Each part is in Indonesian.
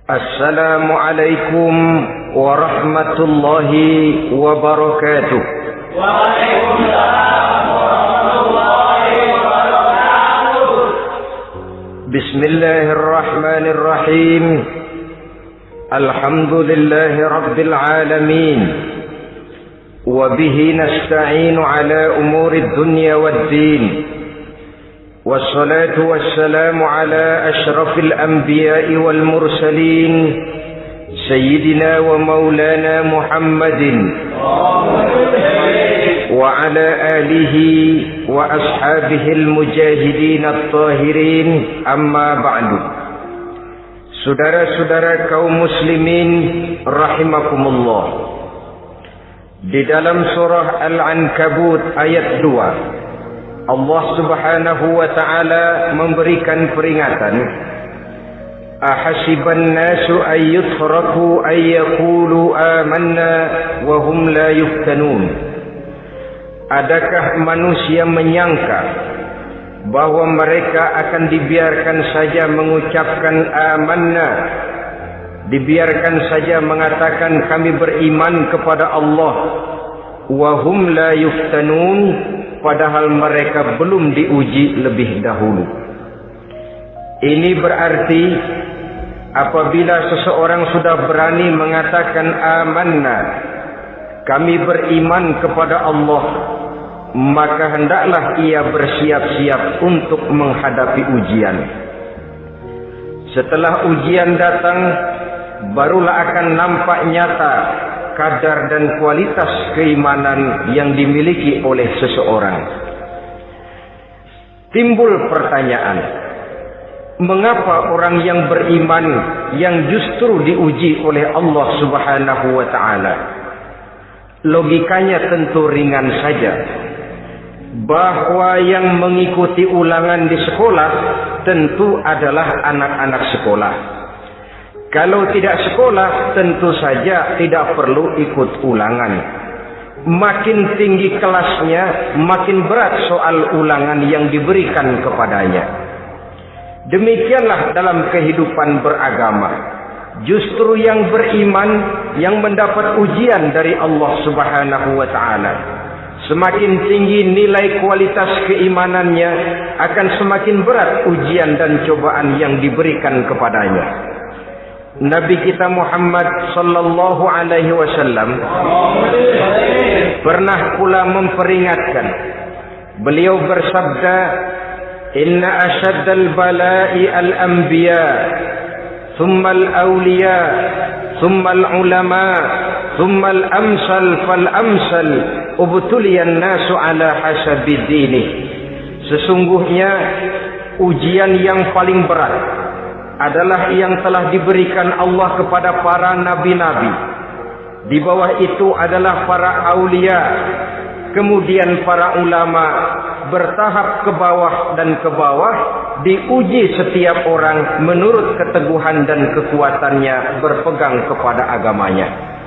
Assalamualaikum warahmatullahi wabarakatuh. Waalaikumsalam warahmatullahi wabarakatuh. Bismillahirrahmanirrahim. Alhamdulillahi rabbil alamin. Wabihi nasta'inu ala umuri dunya waddin. والصلاة والسلام على أشرف الأنبياء والمرسلين سيدنا ومولانا محمد وعلى آله وأصحابه المجاهدين الطاهرين أما بعد. Saudara-saudara kaum muslimin rahimakumullah, di dalam surah Al-Ankabut ayat 2 Allah subhanahu wa ta'ala memberikan peringatan. Ahasiban nasu ayyutraku ayyakulu amanna wahum la yuftanun. Adakah manusia menyangka bahwa mereka akan dibiarkan saja mengucapkan amanna, dibiarkan saja mengatakan kami beriman kepada Allah, wahum la yuftanun, padahal mereka belum diuji lebih dahulu. Ini berarti apabila seseorang sudah berani mengatakan amanna, kami beriman kepada Allah, maka hendaklah ia bersiap-siap untuk menghadapi ujian. Setelah ujian datang, barulah akan nampak nyata kadar dan kualitas keimanan yang dimiliki oleh seseorang. Timbul pertanyaan, mengapa orang yang beriman yang justru diuji oleh Allah Subhanahu wa ta'ala? Logikanya tentu ringan saja, bahwa yang mengikuti ulangan di sekolah tentu adalah anak-anak sekolah. Kalau tidak sekolah, tentu saja tidak perlu ikut ulangan. Makin tinggi kelasnya, makin berat soal ulangan yang diberikan kepadanya. Demikianlah dalam kehidupan beragama. Justru yang beriman, yang mendapat ujian dari Allah Subhanahu wa ta'ala, semakin tinggi nilai kualitas keimanannya, akan semakin berat ujian dan cobaan yang diberikan kepadanya. Nabi kita Muhammad sallallahu alaihi wasallam pernah pula memperingatkan. Beliau bersabda, "Inna asyaddal bala'i al-anbiya, thumma al-awliya, thumma al-ulama, thumma al-amsal fal-amsal, ubtuliyan nasu ala hasabi dinih." Sesungguhnya ujian yang paling berat adalah yang telah diberikan Allah kepada para nabi-nabi. Di bawah itu adalah para aulia, kemudian para ulama, bertahap ke bawah dan ke bawah, diuji setiap orang menurut keteguhan dan kekuatannya berpegang kepada agamanya.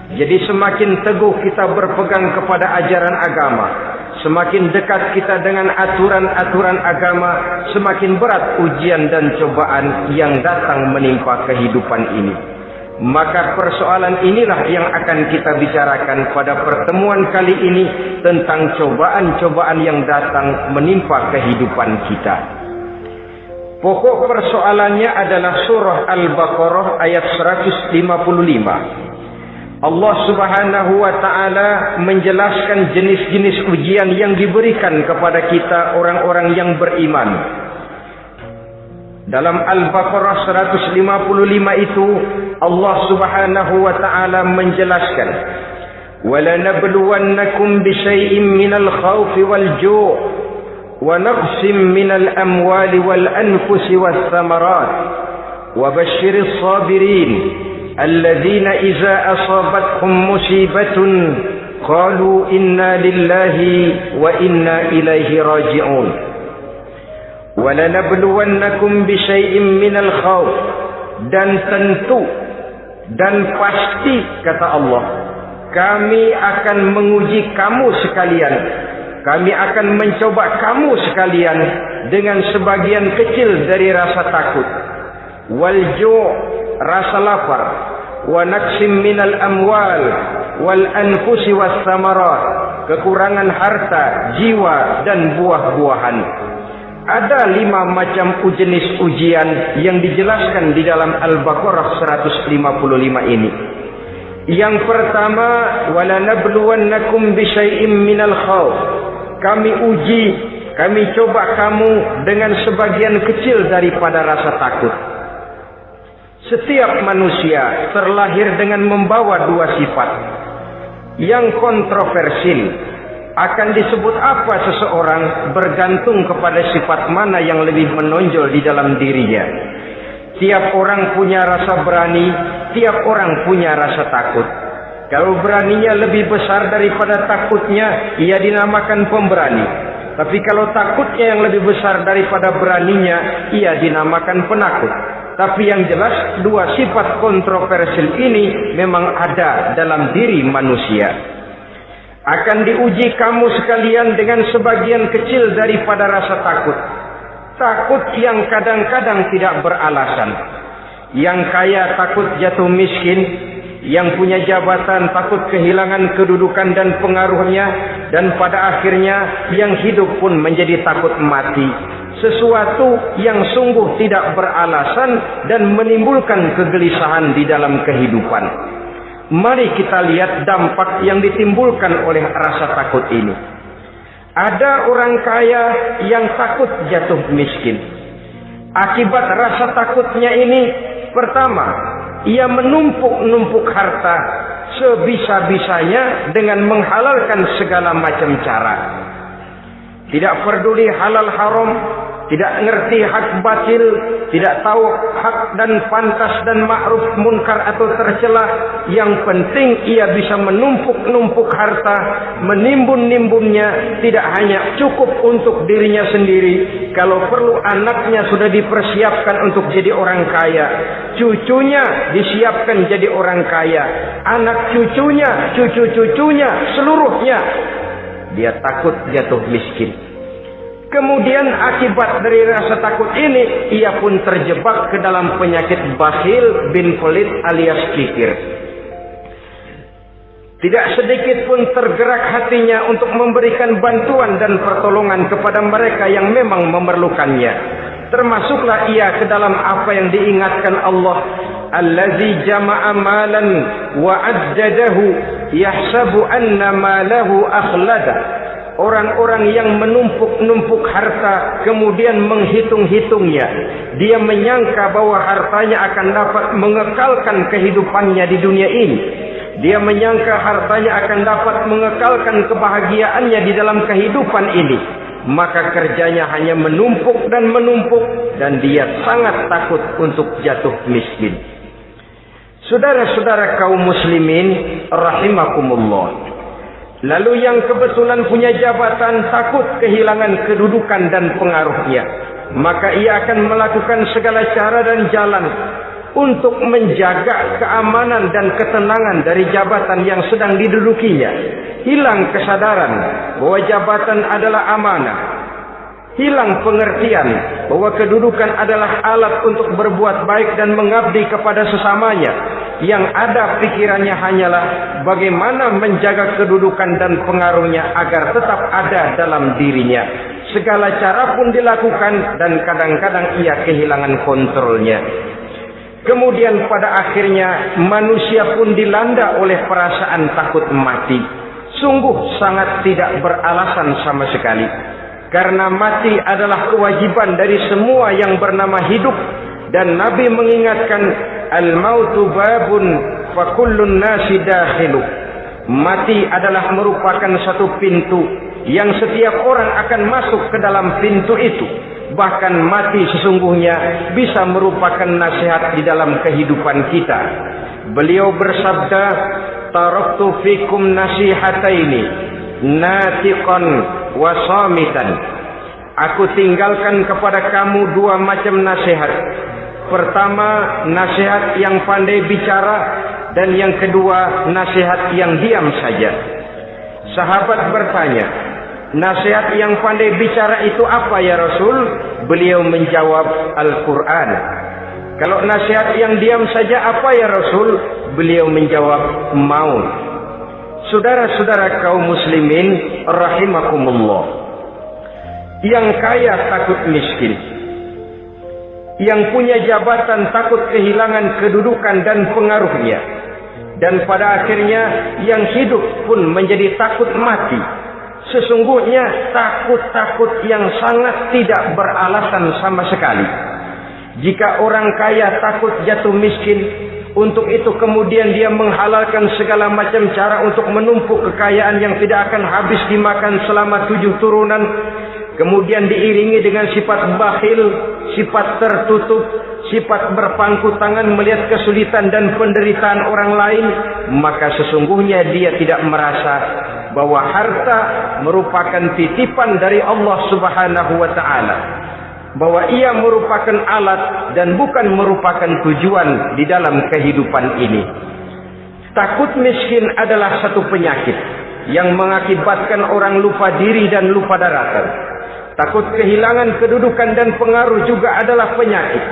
Jadi semakin teguh kita berpegang kepada ajaran agama, semakin dekat kita dengan aturan-aturan agama, semakin berat ujian dan cobaan yang datang menimpa kehidupan ini. Maka persoalan inilah yang akan kita bicarakan pada pertemuan kali ini, tentang cobaan-cobaan yang datang menimpa kehidupan kita. Pokok persoalannya adalah surah Al-Baqarah ayat 155. Allah Subhanahu wa ta'ala menjelaskan jenis-jenis ujian yang diberikan kepada kita orang-orang yang beriman. Dalam Al-Baqarah 155 itu Allah Subhanahu wa ta'ala menjelaskan, وَلَنَبْلُوَنَّكُمْ بِشَيْءٍ مِّنَ الْخَوْفِ وَالْجُوعِ وَنَقْصٍ مِّنَ الْأَمْوَالِ وَالْأَنفُسِ وَالثَّمَرَاتِ وَبَشِّرِ الصَّابِرِينَ الذين إذا أصابتهم مصيبة قالوا إنا لله وإنا إليه راجعون ولنبلونكم بشيء من الخوف. Dan tentu dan pasti, kata Allah, kami akan menguji kamu sekalian, kami akan mencoba kamu sekalian dengan sebagian kecil dari rasa takut, walju', rasa lapar, wa naqsim minal amwal wal anfusi was samarat, kekurangan harta, jiwa dan buah-buahan. Ada 5 macam jenis ujian yang dijelaskan di dalam Al-Baqarah 155 ini. Yang pertama, walanabluwannakum bisyai'im minal khauf. Kami uji, kami coba kamu dengan sebagian kecil daripada rasa takut. Setiap manusia terlahir dengan membawa 2 sifat. Yang kontroversil, akan disebut apa seseorang bergantung kepada sifat mana yang lebih menonjol di dalam dirinya. Tiap orang punya rasa berani, tiap orang punya rasa takut. Kalau beraninya lebih besar daripada takutnya, ia dinamakan pemberani. Tapi kalau takutnya yang lebih besar daripada beraninya, ia dinamakan penakut. Tapi yang jelas 2 sifat kontroversial ini memang ada dalam diri manusia. Akan diuji kamu sekalian dengan sebagian kecil daripada rasa takut. Takut yang kadang-kadang tidak beralasan. Yang kaya takut jatuh miskin, yang punya jabatan takut kehilangan kedudukan dan pengaruhnya, dan pada akhirnya yang hidup pun menjadi takut mati. Sesuatu yang sungguh tidak beralasan dan menimbulkan kegelisahan di dalam kehidupan. Mari kita lihat dampak yang ditimbulkan oleh rasa takut ini. Ada orang kaya yang takut jatuh miskin. Akibat rasa takutnya ini, pertama, ia menumpuk-numpuk harta sebisa-bisanya dengan menghalalkan segala macam cara. Tidak peduli halal haram, tidak ngerti hak batil, tidak tahu hak dan pantas dan ma'ruf munkar atau tercela. Yang penting ia bisa menumpuk-numpuk harta, menimbun-nimbunnya. Tidak hanya cukup untuk dirinya sendiri, kalau perlu anaknya sudah dipersiapkan untuk jadi orang kaya, cucunya disiapkan jadi orang kaya, anak cucunya, cucu-cucunya, seluruhnya. Dia takut jatuh miskin. Kemudian akibat dari rasa takut ini, ia pun terjebak ke dalam penyakit bakhil bin pelit alias kikir. Tidak sedikit pun tergerak hatinya untuk memberikan bantuan dan pertolongan kepada mereka yang memang memerlukannya. Termasuklah ia ke dalam apa yang diingatkan Allah, allazi jama'a malan wa addadahu yahsabu anna malahu akhlada. Orang-orang yang menumpuk-numpuk harta kemudian menghitung-hitungnya. Dia menyangka bahwa hartanya akan dapat mengekalkan kehidupannya di dunia ini. Dia menyangka hartanya akan dapat mengekalkan kebahagiaannya di dalam kehidupan ini. Maka kerjanya hanya menumpuk dan menumpuk, dan dia sangat takut untuk jatuh miskin. Saudara-saudara kaum muslimin rahimakumullah. Lalu yang kebetulan punya jabatan takut kehilangan kedudukan dan pengaruhnya. Maka ia akan melakukan segala cara dan jalan untuk menjaga keamanan dan ketenangan dari jabatan yang sedang didudukinya. Hilang kesadaran bahwa jabatan adalah amanah. Hilang pengertian bahwa kedudukan adalah alat untuk berbuat baik dan mengabdi kepada sesamanya. Yang ada pikirannya hanyalah bagaimana menjaga kedudukan dan pengaruhnya agar tetap ada dalam dirinya. Segala cara pun dilakukan dan kadang-kadang ia kehilangan kontrolnya. Kemudian pada akhirnya manusia pun dilanda oleh perasaan takut mati. Sungguh sangat tidak beralasan sama sekali. Karena mati adalah kewajiban dari semua yang bernama hidup. Dan Nabi mengingatkan, al-mautu babun fa kullun nasi dakhilu. Mati adalah merupakan satu pintu yang setiap orang akan masuk ke dalam pintu itu. Bahkan mati sesungguhnya bisa merupakan nasihat di dalam kehidupan kita. Beliau bersabda, taraktu fikum nasihataini, natiqan wa samitan. Aku tinggalkan kepada kamu 2 macam nasihat. Pertama, nasihat yang pandai bicara, dan yang kedua, nasihat yang diam saja. Sahabat bertanya, nasihat yang pandai bicara itu apa ya Rasul? Beliau menjawab, Al-Quran. Kalau nasihat yang diam saja apa ya Rasul? Beliau menjawab, mau. Saudara-saudara kaum muslimin rahimakumullah, yang kaya takut miskin, yang punya jabatan takut kehilangan kedudukan dan pengaruhnya, dan pada akhirnya yang hidup pun menjadi takut mati. Sesungguhnya takut-takut yang sangat tidak beralasan sama sekali. Jika orang kaya takut jatuh miskin, untuk itu kemudian dia menghalalkan segala macam cara untuk menumpuk kekayaan yang tidak akan habis dimakan selama 7 turunan, kemudian diiringi dengan sifat bakhil, sifat tertutup, sifat berpangku tangan melihat kesulitan dan penderitaan orang lain, maka sesungguhnya dia tidak merasa bahwa harta merupakan titipan dari Allah Subhanahu wa taala, bahwa ia merupakan alat dan bukan merupakan tujuan di dalam kehidupan ini. Takut miskin adalah satu penyakit yang mengakibatkan orang lupa diri dan lupa daratan. Takut kehilangan kedudukan dan pengaruh juga adalah penyakit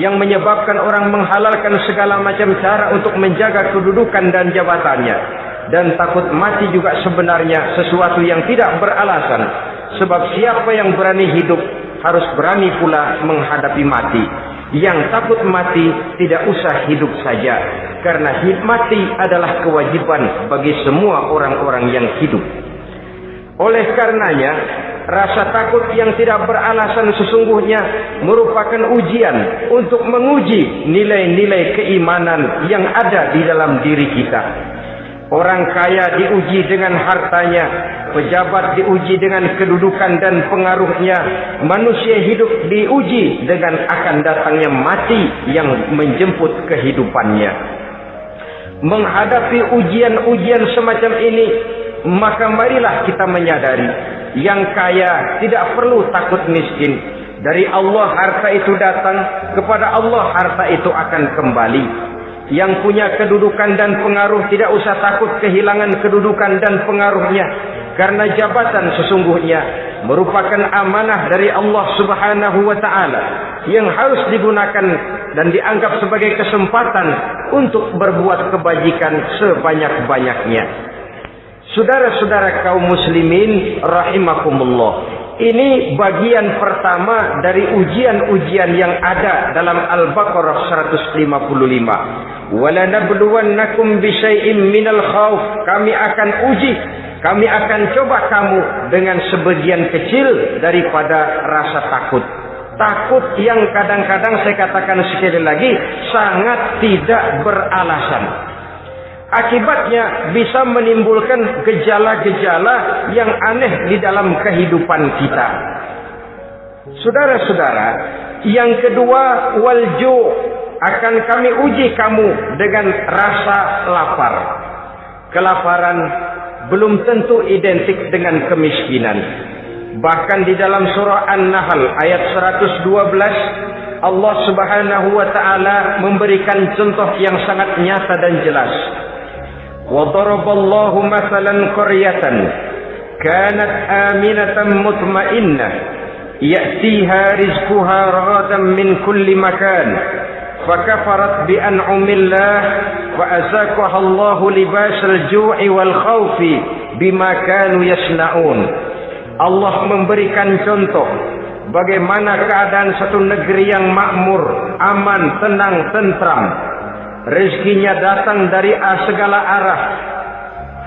yang menyebabkan orang menghalalkan segala macam cara untuk menjaga kedudukan dan jabatannya. Dan takut mati juga sebenarnya sesuatu yang tidak beralasan, sebab siapa yang berani hidup harus berani pula menghadapi mati. Yang takut mati tidak usah hidup saja, karena mati adalah kewajiban bagi semua orang-orang yang hidup. Oleh karenanya, rasa takut yang tidak beralasan sesungguhnya merupakan ujian untuk menguji nilai-nilai keimanan yang ada di dalam diri kita. Orang kaya diuji dengan hartanya, pejabat diuji dengan kedudukan dan pengaruhnya, manusia hidup diuji dengan akan datangnya mati yang menjemput kehidupannya. Menghadapi ujian-ujian semacam ini, maka marilah kita menyadari, yang kaya tidak perlu takut miskin. Dari Allah harta itu datang, kepada Allah harta itu akan kembali. Yang punya kedudukan dan pengaruh tidak usah takut kehilangan kedudukan dan pengaruhnya, karena jabatan sesungguhnya merupakan amanah dari Allah Subhanahu wa taala yang harus digunakan dan dianggap sebagai kesempatan untuk berbuat kebajikan sebanyak-banyaknya. Saudara-saudara kaum muslimin rahimakumullah, ini bagian pertama dari ujian-ujian yang ada dalam Al-Baqarah 155. Walanabluwannakum bisyai'im minal khauf, kami akan uji, kami akan coba kamu dengan sebagian kecil daripada rasa takut. Takut yang kadang-kadang saya katakan sekali lagi sangat tidak beralasan. Akibatnya bisa menimbulkan gejala-gejala yang aneh di dalam kehidupan kita. Saudara-saudara, yang kedua, walju, akan kami uji kamu dengan rasa lapar. Kelaparan belum tentu identik dengan kemiskinan. Bahkan di dalam surah An-Nahl ayat 112, Allah Subhanahu wa taala memberikan contoh yang sangat nyata dan jelas. وَضَرَبَ اللَّهُ مَثَلًا قَرْيَةً كَانَتْ آمِنَةً مُطْمَئِنَّةً يَأْتِيهَا رِزْقُهَا رَغَدًا مِنْ كُلِّ مَكَانٍ فَكَفَرَتْ بِأَنْعُمِ اللَّهِ فَأَذَاقَهَا اللَّهُ لِبَاسَ الْجُوعِ وَالْخَوْفِ بِمَا كَانُوا يَصْنَعُونَ. Allah memberikan contoh bagaimana keadaan satu negeri yang makmur, aman, tenang, tentram. Rezekinya datang dari segala arah.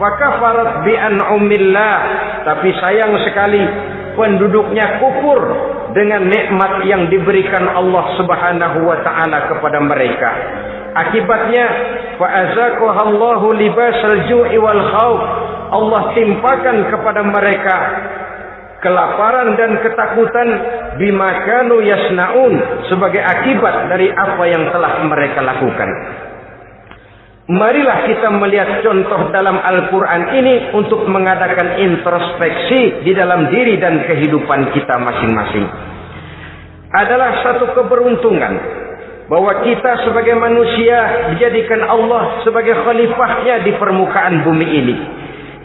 Fakafarat bi an'umillah, tapi sayang sekali penduduknya kufur dengan nikmat yang diberikan Allah Subhanahu wa taala kepada mereka. Akibatnya fa'azaqahallahu libasal ju'i wal khauf, Allah timpakan kepada mereka kelaparan dan ketakutan bima kanu yasnaun, sebagai akibat dari apa yang telah mereka lakukan. Marilah kita melihat contoh dalam Al-Quran ini untuk mengadakan introspeksi di dalam diri dan kehidupan kita masing-masing. Adalah satu keberuntungan bahwa kita sebagai manusia dijadikan Allah sebagai khalifahnya di permukaan bumi ini,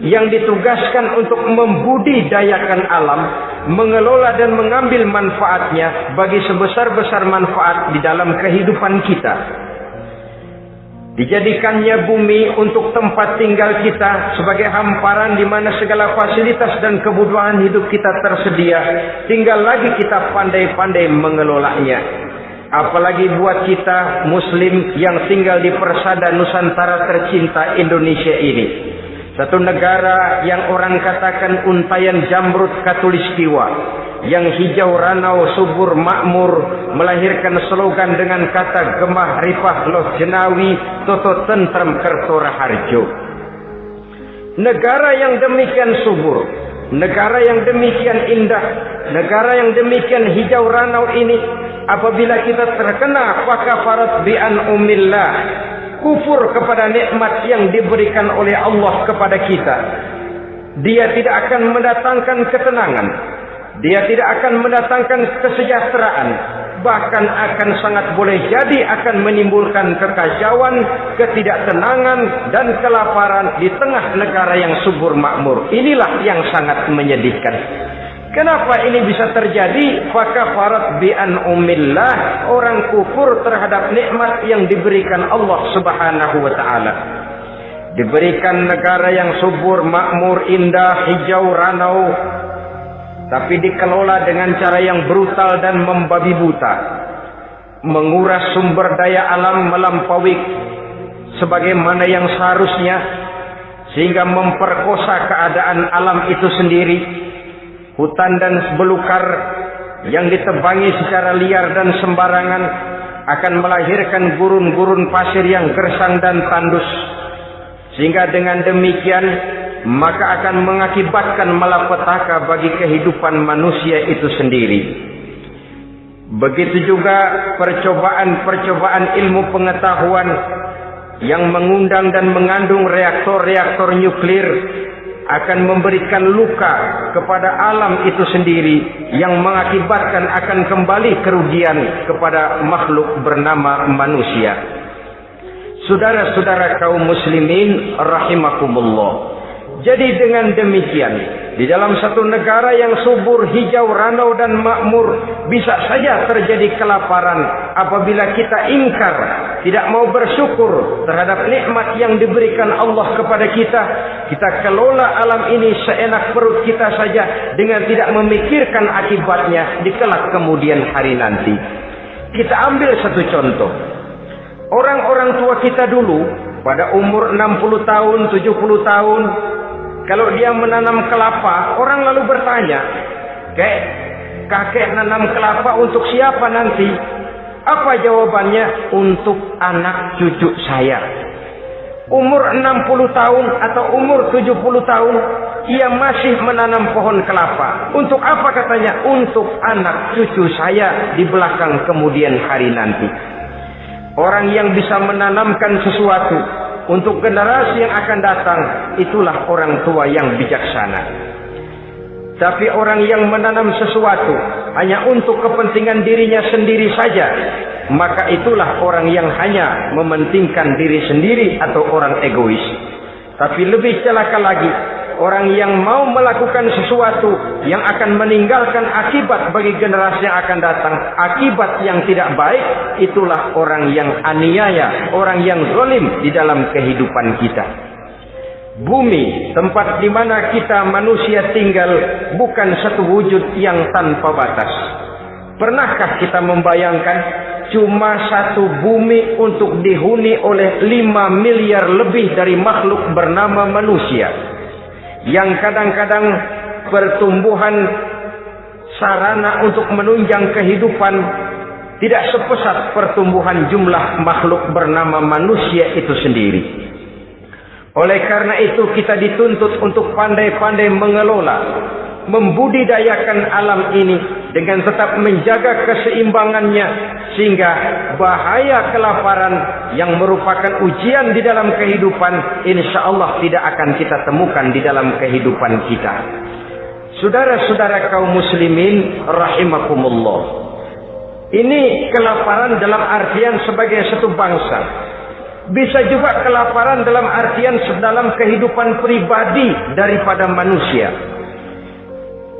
yang ditugaskan untuk membudidayakan alam, mengelola dan mengambil manfaatnya bagi sebesar-besar manfaat di dalam kehidupan kita. Dijadikannya bumi untuk tempat tinggal kita sebagai hamparan di mana segala fasilitas dan kebutuhan hidup kita tersedia. Tinggal lagi kita pandai-pandai mengelolanya. Apalagi buat kita Muslim yang tinggal di persada Nusantara tercinta Indonesia ini. Satu negara yang orang katakan untayan jamrut katulistiwa, yang hijau ranau subur makmur, melahirkan slogan dengan kata gemah rifah loh jenawi toto tentrem kerto raharjo. Negara yang demikian subur, negara yang demikian indah, negara yang demikian hijau ranau ini, apabila kita terkena fakafarat bi an'umillah, kufur kepada nikmat yang diberikan oleh Allah kepada kita, dia tidak akan mendatangkan ketenangan, dia tidak akan mendatangkan kesejahteraan, bahkan akan sangat boleh jadi akan menimbulkan kekacauan, ketidaktenangan dan kelaparan di tengah negara yang subur makmur. Inilah yang sangat menyedihkan. Kenapa ini bisa terjadi? Fakafarat bi an'umillah, orang kufur terhadap nikmat yang diberikan Allah Subhanahu wa taala. Diberikan negara yang subur, makmur, indah, hijau ranau, tapi dikelola dengan cara yang brutal dan membabi buta. Menguras sumber daya alam melampaui sebagaimana yang seharusnya, sehingga memperkosa keadaan alam itu sendiri. Hutan dan belukar yang ditebangi secara liar dan sembarangan akan melahirkan gurun-gurun pasir yang gersang dan tandus. Sehingga dengan demikian maka akan mengakibatkan malapetaka bagi kehidupan manusia itu sendiri. Begitu juga percobaan-percobaan ilmu pengetahuan yang mengundang dan mengandung reaktor-reaktor nuklir akan memberikan luka kepada alam itu sendiri yang mengakibatkan akan kembali kerugian kepada makhluk bernama manusia. Saudara-saudara kaum muslimin rahimakumullah. Jadi dengan demikian, di dalam satu negara yang subur, hijau, ranau dan makmur, bisa saja terjadi kelaparan apabila kita ingkar, tidak mau bersyukur terhadap nikmat yang diberikan Allah kepada kita. Kita kelola alam ini seenak perut kita saja dengan tidak memikirkan akibatnya di kelak kemudian hari nanti. Kita ambil satu contoh. Orang-orang tua kita dulu pada umur 60 tahun, 70 tahun, kalau dia menanam kelapa, orang lalu bertanya, kakek nanam kelapa untuk siapa nanti? Apa jawabannya? Untuk anak cucu saya. Umur 60 tahun atau umur 70 tahun, ia masih menanam pohon kelapa. Untuk apa katanya? Untuk anak cucu saya di belakang kemudian hari nanti. Orang yang bisa menanamkan sesuatu untuk generasi yang akan datang, itulah orang tua yang bijaksana. Tapi orang yang menanam sesuatu hanya untuk kepentingan dirinya sendiri saja, maka itulah orang yang hanya mementingkan diri sendiri atau orang egois. Tapi lebih celaka lagi, orang yang mau melakukan sesuatu yang akan meninggalkan akibat bagi generasi yang akan datang, akibat yang tidak baik, itulah orang yang aniaya, orang yang zalim di dalam kehidupan kita. Bumi, tempat di mana kita manusia tinggal, bukan satu wujud yang tanpa batas. Pernahkah kita membayangkan cuma satu bumi untuk dihuni oleh 5 miliar lebih dari makhluk bernama manusia, yang kadang-kadang pertumbuhan sarana untuk menunjang kehidupan tidak sepesat pertumbuhan jumlah makhluk bernama manusia itu sendiri. Oleh karena itu kita dituntut untuk pandai-pandai mengelola, membudidayakan alam ini dengan tetap menjaga keseimbangannya, sehingga bahaya kelaparan yang merupakan ujian di dalam kehidupan, insya Allah tidak akan kita temukan di dalam kehidupan kita. Saudara-saudara kaum muslimin rahimakumullah, ini kelaparan dalam artian sebagai satu bangsa. Bisa juga kelaparan dalam artian dalam kehidupan pribadi daripada manusia.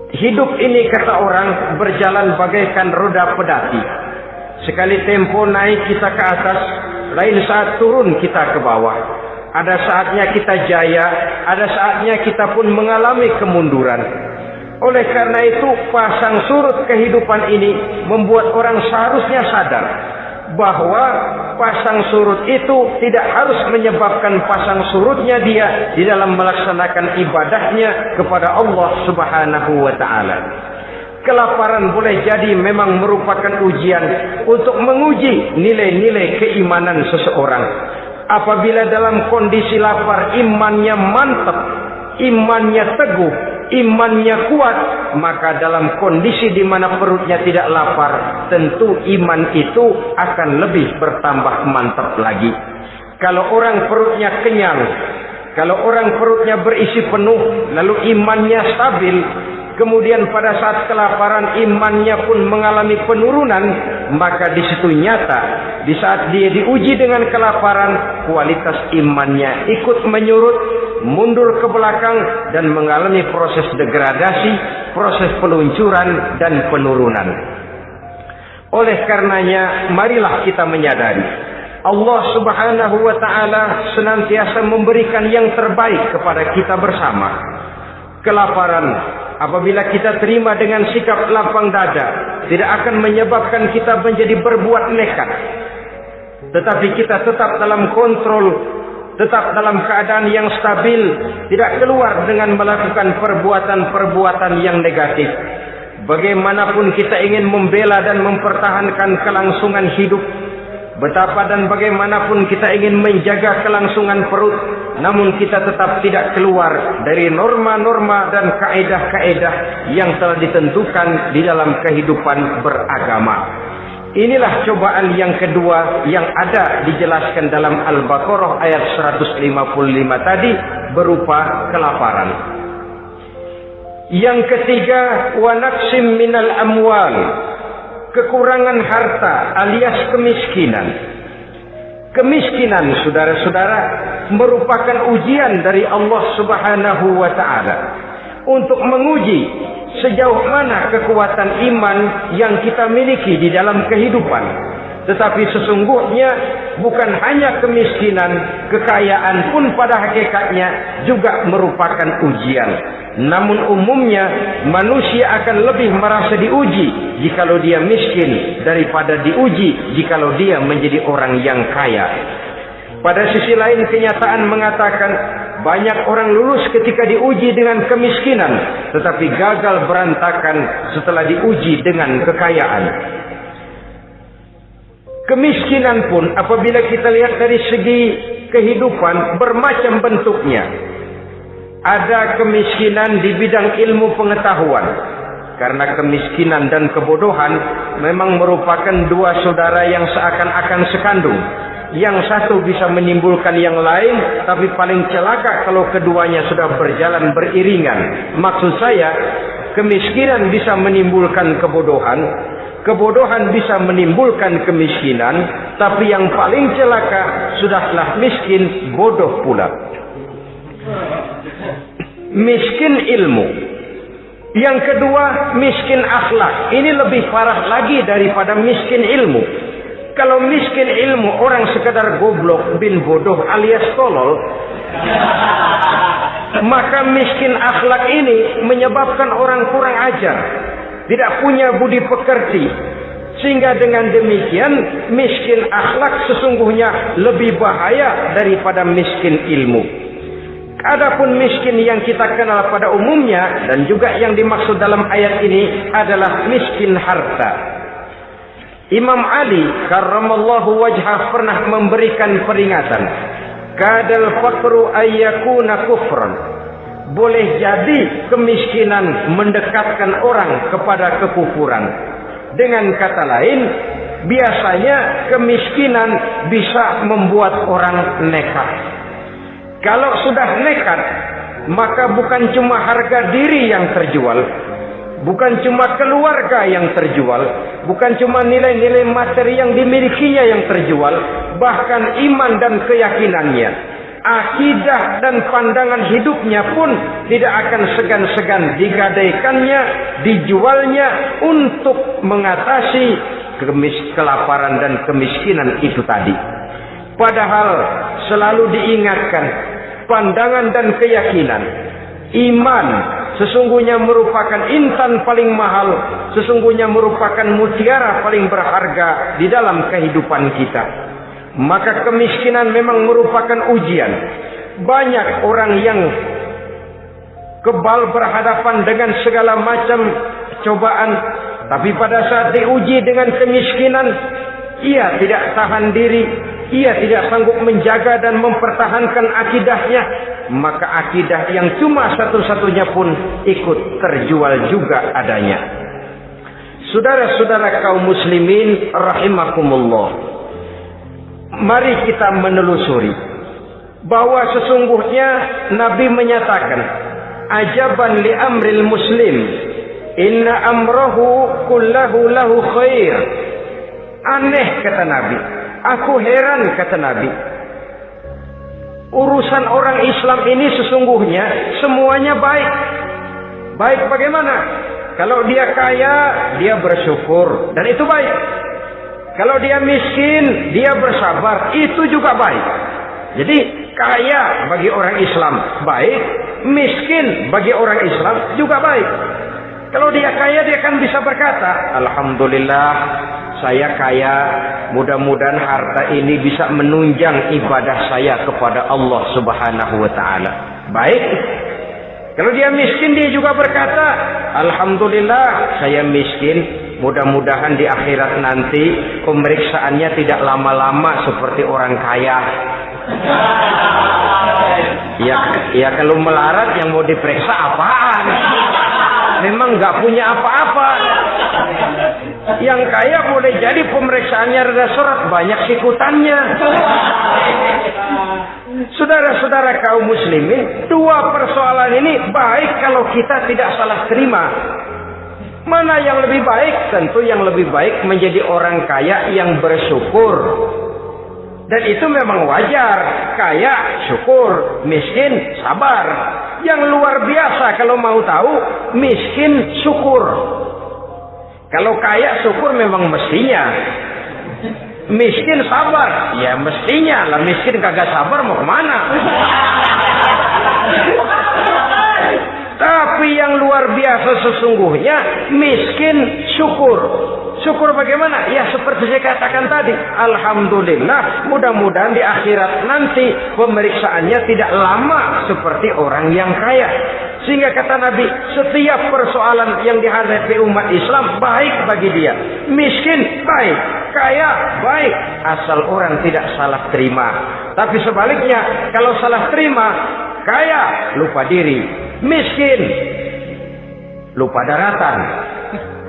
Hidup ini, kata orang, berjalan bagaikan roda pedati. Sekali tempo naik kita ke atas, lain saat turun kita ke bawah. Ada saatnya kita jaya, ada saatnya kita pun mengalami kemunduran. Oleh karena itu, pasang surut kehidupan ini membuat orang seharusnya sadar bahwa pasang surut itu tidak harus menyebabkan pasang surutnya dia di dalam melaksanakan ibadahnya kepada Allah Subhanahu wa ta'ala. Kelaparan boleh jadi memang merupakan ujian untuk menguji nilai-nilai keimanan seseorang. Apabila dalam kondisi lapar imannya mantap, imannya teguh, imannya kuat, maka dalam kondisi di mana perutnya tidak lapar, tentu iman itu akan lebih bertambah mantap lagi. Kalau orang perutnya kenyang, kalau orang perutnya berisi penuh, lalu imannya stabil, kemudian pada saat kelaparan imannya pun mengalami penurunan, maka di situ nyata, di saat dia diuji dengan kelaparan, kualitas imannya ikut menyurut, mundur ke belakang, dan mengalami proses degradasi, proses peluncuran dan penurunan. Oleh karenanya, marilah kita menyadari Allah Subhanahu wa ta'ala senantiasa memberikan yang terbaik kepada kita bersama. Kelaparan, apabila kita terima dengan sikap lapang dada, tidak akan menyebabkan kita menjadi berbuat nekat. Tetapi kita tetap dalam kontrol, tetap dalam keadaan yang stabil, tidak keluar dengan melakukan perbuatan-perbuatan yang negatif. Bagaimanapun kita ingin membela dan mempertahankan kelangsungan hidup, betapa dan bagaimanapun kita ingin menjaga kelangsungan perut, namun kita tetap tidak keluar dari norma-norma dan kaedah-kaedah yang telah ditentukan di dalam kehidupan beragama. Inilah cobaan yang kedua yang ada dijelaskan dalam Al-Baqarah ayat 155 tadi, berupa kelaparan. Yang ketiga, wa naqsim minal amwal, kekurangan harta alias kemiskinan. Kemiskinan, saudara-saudara, merupakan ujian dari Allah Subhanahu wa ta'ala untuk menguji sejauh mana kekuatan iman yang kita miliki di dalam kehidupan. Tetapi sesungguhnya bukan hanya kemiskinan, kekayaan pun pada hakikatnya juga merupakan ujian. Namun umumnya manusia akan lebih merasa diuji jikalau dia miskin daripada diuji jikalau dia menjadi orang yang kaya. Pada sisi lain, kenyataan mengatakan banyak orang lulus ketika diuji dengan kemiskinan, tetapi gagal berantakan setelah diuji dengan kekayaan. Kemiskinan pun apabila kita lihat dari segi kehidupan bermacam bentuknya. Ada kemiskinan di bidang ilmu pengetahuan, karena kemiskinan dan kebodohan memang merupakan dua saudara yang seakan-akan sekandung. Yang satu bisa menimbulkan yang lain, tapi paling celaka kalau keduanya sudah berjalan beriringan. Maksud saya, kemiskinan bisa menimbulkan kebodohan, kebodohan bisa menimbulkan kemiskinan, tapi yang paling celaka, sudahlah miskin, bodoh pula. Miskin ilmu. Yang kedua, miskin akhlak. Ini lebih parah lagi daripada miskin ilmu. Kalau miskin ilmu, orang sekedar goblok, bin bodoh alias tolol, maka miskin akhlak ini menyebabkan orang kurang ajar, tidak punya budi pekerti. Sehingga dengan demikian, miskin akhlak sesungguhnya lebih bahaya daripada miskin ilmu. Adapun miskin yang kita kenal pada umumnya, dan juga yang dimaksud dalam ayat ini adalah miskin harta. Imam Ali karramallahu wajhah pernah memberikan peringatan, kadal faqru ayyakuna kufran. Boleh jadi kemiskinan mendekatkan orang kepada kekufuran. Dengan kata lain, biasanya kemiskinan bisa membuat orang nekat. Kalau sudah nekat, maka bukan cuma harga diri yang terjual, bukan cuma keluarga yang terjual, bukan cuma nilai-nilai materi yang dimilikinya yang terjual, bahkan iman dan keyakinannya. akidah dan pandangan hidupnya pun tidak akan segan-segan digadaikannya, dijualnya untuk mengatasi kelaparan dan kemiskinan itu tadi. Padahal selalu diingatkan, pandangan dan keyakinan, iman sesungguhnya merupakan intan paling mahal, sesungguhnya merupakan mutiara paling berharga di dalam kehidupan kita. Maka kemiskinan memang merupakan ujian. Banyak orang yang kebal berhadapan dengan segala macam cobaan, tapi pada saat diuji dengan kemiskinan, ia tidak tahan diri, ia tidak sanggup menjaga dan mempertahankan akidahnya, maka akidah yang cuma satu-satunya pun ikut terjual juga adanya. Saudara-saudara kaum muslimin rahimakumullah, mari kita menelusuri bahwa sesungguhnya Nabi menyatakan, ajaban li amril muslim, inna amrahu kullahu lahu khair. Aneh kata Nabi, aku heran kata Nabi, urusan orang Islam ini sesungguhnya semuanya baik. Baik bagaimana? Kalau dia kaya, dia bersyukur, dan itu baik. Kalau dia miskin, dia bersabar, itu juga baik. Jadi kaya bagi orang Islam baik, miskin bagi orang Islam juga baik. Kalau dia kaya, dia kan bisa berkata, alhamdulillah saya kaya, mudah-mudahan harta ini bisa menunjang ibadah saya kepada Allah Subhanahu wa taala. Baik. Kalau dia miskin, dia juga berkata, alhamdulillah saya miskin, mudah-mudahan di akhirat nanti pemeriksaannya tidak lama-lama seperti orang kaya. Ya kalau melarat yang mau diperiksa apaan? Memang nggak punya apa-apa. Yang kaya boleh jadi pemeriksaannya rada surat, banyak sikutannya. Saudara-saudara kaum muslimin, dua persoalan ini baik kalau kita tidak salah terima. Mana yang lebih baik? Tentu yang lebih baik menjadi orang kaya yang bersyukur. Dan itu memang wajar. Kaya syukur, miskin sabar. Yang luar biasa kalau mau tahu, miskin syukur. Kalau kaya syukur memang mestinya. Miskin sabar, ya mestinya lah. Miskin kagak sabar mau kemana? Tapi yang luar biasa sesungguhnya miskin syukur. Syukur bagaimana? Ya seperti saya katakan tadi, alhamdulillah, mudah-mudahan di akhirat nanti pemeriksaannya tidak lama seperti orang yang kaya. Sehingga kata Nabi, setiap persoalan yang dihadapi umat Islam baik bagi dia. Miskin baik, kaya baik, asal orang tidak salah terima. Tapi sebaliknya, kalau salah terima, kaya lupa diri, miskin lupa daratan.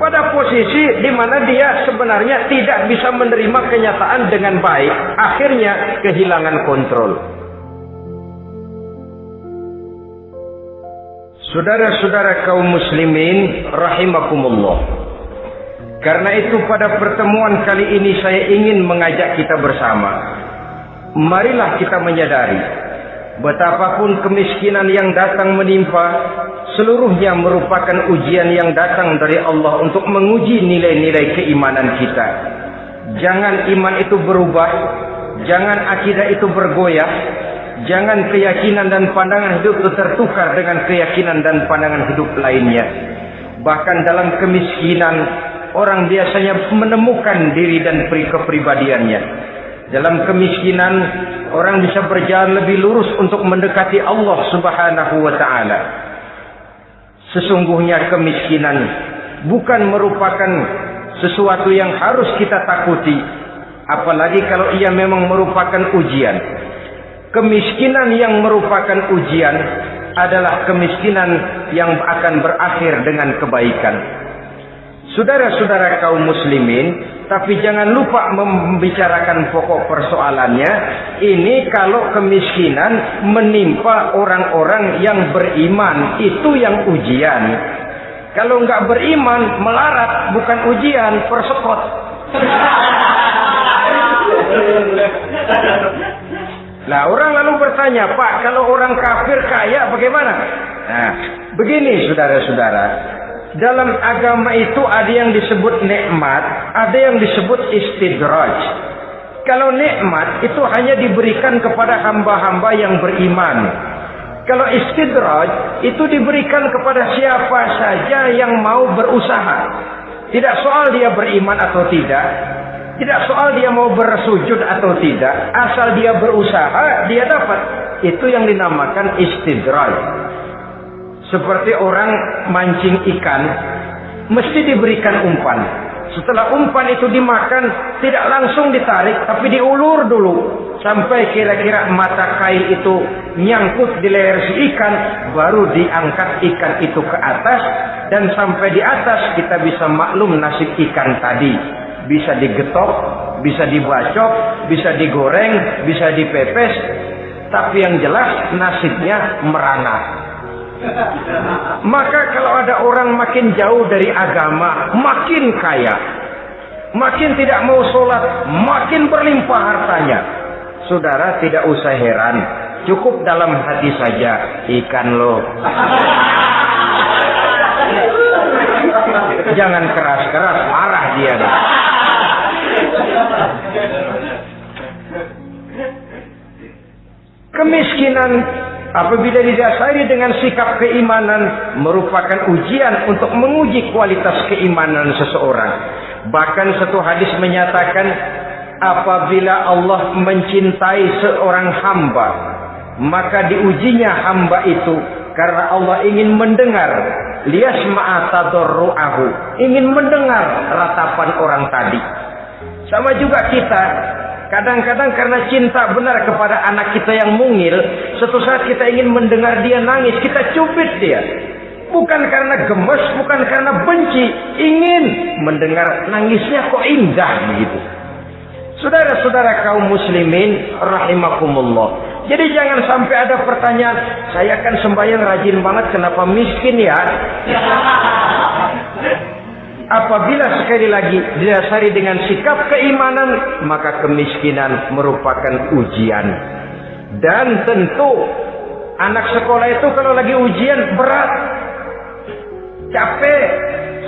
Pada posisi di mana dia sebenarnya tidak bisa menerima kenyataan dengan baik, akhirnya kehilangan kontrol. Saudara-saudara kaum muslimin rahimakumullah. Karena itu pada pertemuan kali ini saya ingin mengajak kita bersama, marilah kita menyadari betapapun kemiskinan yang datang menimpa, seluruhnya merupakan ujian yang datang dari Allah untuk menguji nilai-nilai keimanan kita. Jangan iman itu berubah, jangan akidah itu bergoyah, jangan keyakinan dan pandangan hidup itu tertukar dengan keyakinan dan pandangan hidup lainnya. Bahkan dalam kemiskinan, orang biasanya menemukan diri dan kepribadiannya. Dalam kemiskinan, orang bisa berjalan lebih lurus untuk mendekati Allah Subhanahu wa ta'ala. Sesungguhnya kemiskinan bukan merupakan sesuatu yang harus kita takuti, apalagi kalau ia memang merupakan ujian. Kemiskinan yang merupakan ujian adalah kemiskinan yang akan berakhir dengan kebaikan. Saudara-saudara kaum muslimin, tapi jangan lupa membicarakan pokok persoalannya. Ini kalau kemiskinan menimpa orang-orang yang beriman, itu yang ujian. Kalau nggak beriman, melarat, bukan ujian, persekot. Nah, orang lalu bertanya, bertanya, Pak, kalau orang kafir kaya bagaimana? Nah, begini saudara-saudara, dalam agama itu ada yang disebut nikmat, ada yang disebut istidraj. Kalau nikmat itu hanya diberikan kepada hamba-hamba yang beriman. Kalau istidraj itu diberikan kepada siapa saja yang mau berusaha. Tidak soal dia beriman atau tidak, tidak soal dia mau bersujud atau tidak, asal dia berusaha dia dapat. Itu yang dinamakan istidraj. Seperti orang mancing ikan, mesti diberikan umpan. Setelah umpan itu dimakan, tidak langsung ditarik, tapi diulur dulu. Sampai kira-kira mata kai itu nyangkut di leher si ikan, baru diangkat ikan itu ke atas. Dan sampai di atas kita bisa maklum nasib ikan tadi. Bisa digetok, bisa dibacok, bisa digoreng, bisa dipepes. Tapi yang jelas nasibnya merana. Maka kalau ada orang makin jauh dari agama, makin kaya, makin tidak mau sholat, makin berlimpah hartanya, saudara tidak usah heran, cukup dalam hati saja, ikan lo. Jangan keras-keras, marah dia. Kemiskinan apabila didasari dengan sikap keimanan merupakan ujian untuk menguji kualitas keimanan seseorang. Bahkan satu hadis menyatakan apabila Allah mencintai seorang hamba, maka diujinya hamba itu karena Allah ingin mendengar liyasma'a tadarru'ahu, ingin mendengar ratapan orang tadi. Sama juga kita, kadang-kadang karena cinta benar kepada anak kita yang mungil, suatu saat kita ingin mendengar dia nangis, kita cubit dia. Bukan karena gemes, bukan karena benci, ingin mendengar nangisnya kok indah begitu. Saudara-saudara kaum muslimin rahimakumullah. Jadi jangan sampai ada pertanyaan, saya kan sembahyang rajin banget, kenapa miskin ya? Apabila sekali lagi didasari dengan sikap keimanan, maka kemiskinan merupakan ujian. Dan tentu anak sekolah itu kalau lagi ujian berat, capek,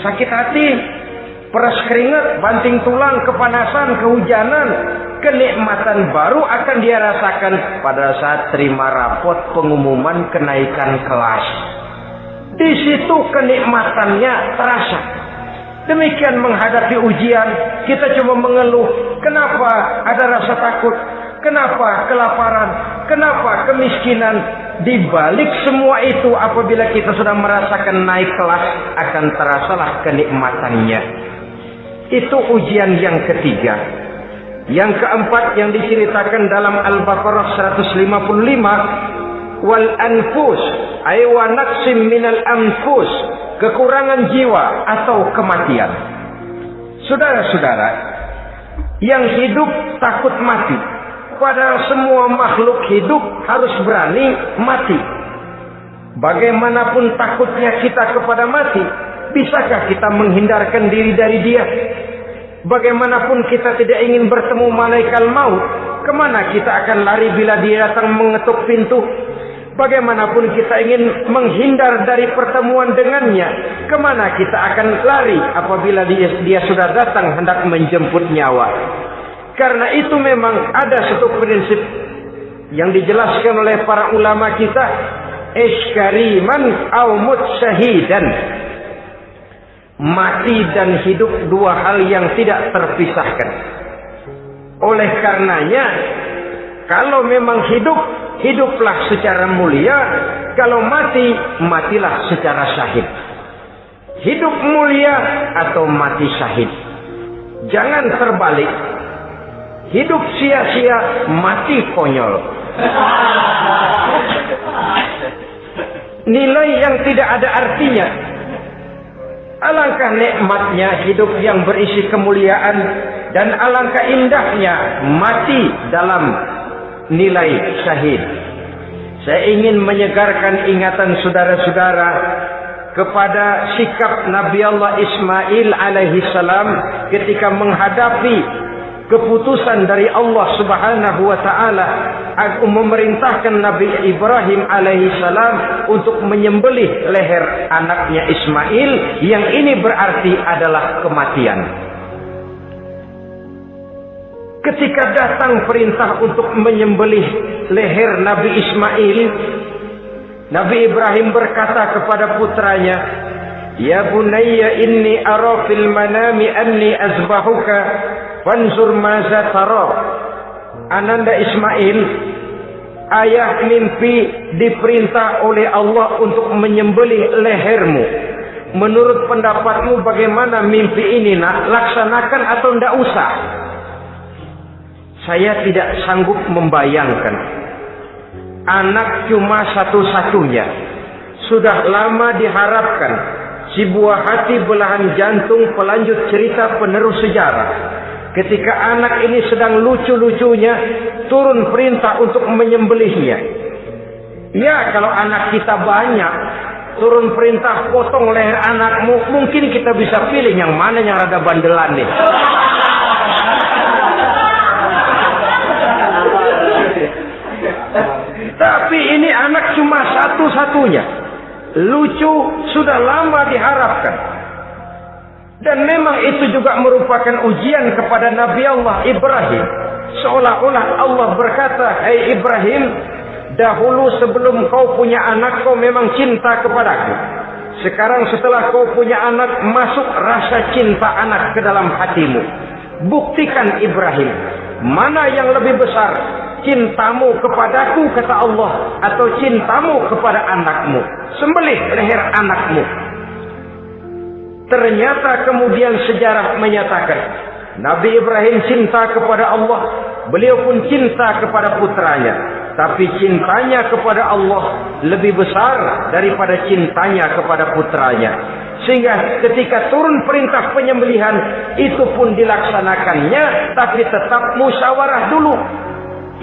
sakit hati, peras keringat, banting tulang, kepanasan, kehujanan, kenikmatan baru akan dia rasakan pada saat terima rapot pengumuman kenaikan kelas. Di situ kenikmatannya terasa. Demikian menghadapi ujian, kita cuma mengeluh, kenapa ada rasa takut, kenapa kelaparan, kenapa kemiskinan. Di balik semua itu, apabila kita sudah merasakan naik kelas, akan terasalah kenikmatannya. Itu ujian yang ketiga. Yang keempat yang diceritakan dalam Al-Baqarah 155, wal anfus ay wa naqsim minal anfus, kekurangan jiwa atau kematian. Saudara-saudara, yang hidup takut mati, padahal semua makhluk hidup harus berani mati. Bagaimanapun takutnya kita kepada mati, bisakah kita menghindarkan diri dari dia? Bagaimanapun kita tidak ingin bertemu malaikat maut, kemana kita akan lari bila dia datang mengetuk pintu? Bagaimanapun kita ingin menghindar dari pertemuan dengannya, kemana kita akan lari apabila dia sudah datang hendak menjemput nyawa? Karena itu memang ada satu prinsip yang dijelaskan oleh para ulama kita, iskariman au mut syahidan. Mati dan hidup dua hal yang tidak terpisahkan. Oleh karenanya, kalau memang hidup, hiduplah secara mulia. Kalau mati, matilah secara syahid. Hidup mulia atau mati syahid. Jangan terbalik. Hidup sia-sia, mati konyol. Nilai yang tidak ada artinya. Alangkah nikmatnya hidup yang berisi kemuliaan, dan alangkah indahnya mati dalam nilai syahid. Saya ingin menyegarkan ingatan saudara-saudara kepada sikap Nabi Allah Ismail alaihi salam ketika menghadapi keputusan dari Allah Subhanahu wa taala memerintahkan Nabi Ibrahim alaihi salam untuk menyembelih leher anaknya Ismail, yang ini berarti adalah kematian. Ketika datang perintah untuk menyembelih leher Nabi Ismail, Nabi Ibrahim berkata kepada putranya, "Ya bunayya inni ara fil manami anni azbahuka fanzur maza tara." Ananda Ismail, ayah mimpi diperintah oleh Allah untuk menyembelih lehermu. Menurut pendapatmu bagaimana mimpi ini, nak? Laksanakan atau tidak usah? Saya tidak sanggup membayangkan. Anak cuma satu-satunya. Sudah lama diharapkan. Si buah hati, belahan jantung, pelanjut cerita, penerus sejarah. Ketika anak ini sedang lucu-lucunya, turun perintah untuk menyembelihnya. Ya, kalau anak kita banyak, turun perintah potong leher anakmu, mungkin kita bisa pilih yang mana yang rada bandelan nih. Tapi ini anak cuma satu-satunya. Lucu, sudah lama diharapkan. Dan memang itu juga merupakan ujian kepada Nabi Allah Ibrahim. Seolah-olah Allah berkata, "Hai Ibrahim, dahulu sebelum kau punya anak, kau memang cinta kepadaku. Sekarang setelah kau punya anak, masuk rasa cinta anak ke dalam hatimu. Buktikan Ibrahim, mana yang lebih besar, cintamu kepadaku, kata Allah, atau cintamu kepada anakmu. Sembelih leher anakmu." Ternyata kemudian sejarah menyatakan Nabi Ibrahim cinta kepada Allah, beliau pun cinta kepada putranya. Tapi cintanya kepada Allah lebih besar daripada cintanya kepada putranya. Sehingga ketika turun perintah penyembelihan, itu pun dilaksanakannya, tapi tetap musyawarah dulu.